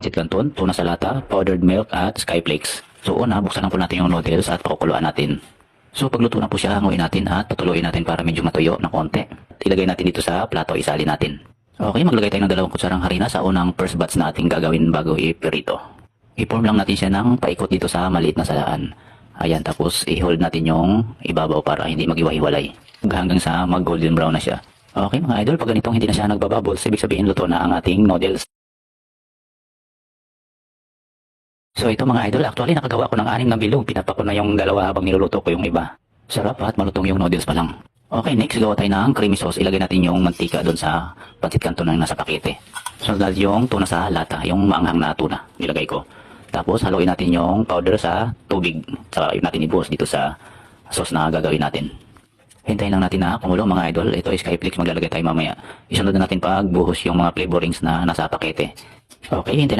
pancit canton, tuna sa lata, powdered milk at skyflakes. So una, buksan lang po natin yung noodles at pakukuluan natin. So pagluto na po siya, hanguin natin at patuluin natin para medyo matuyo na konti. Ilagay natin dito sa plato, isali natin. Okay, maglagay tayo ng 2 kutsarang harina sa unang first batch na ating gagawin bago i-prito. I-form lang natin siya ng paikot dito sa maliit na salaan. Ayan, tapos i-hold natin yung ibabaw para hindi maghiwa-hiwalay. Hanggang sa mag-golden brown na siya. Okay mga idol, pag ganitong hindi na siya nagbabubbles, ibig sabihin luto na ang ating noodles. So ito mga idol, actually nakagawa ko ng 6 na bilog. Pinapa ko na yung 2 habang niluluto ko yung iba. Sarap at malutong yung noodles pa lang. Okay, next gawa tayo ng creamy sauce. Ilagay natin yung mantika doon sa pancit canton na nasa pakete. Sunod yung tuna sa lata, yung maanghang na tuna. Nilagay ko. Tapos haluin natin yung powder sa tubig. Saka yun natin ibuhos dito sa sauce na gagawin natin. Hintayin lang natin na kumulo mga idol. Ito is skyflakes, maglalagay tayo mamaya. Isunod na natin pag buhos yung mga flavorings na nasa pakete. Okay, hintayin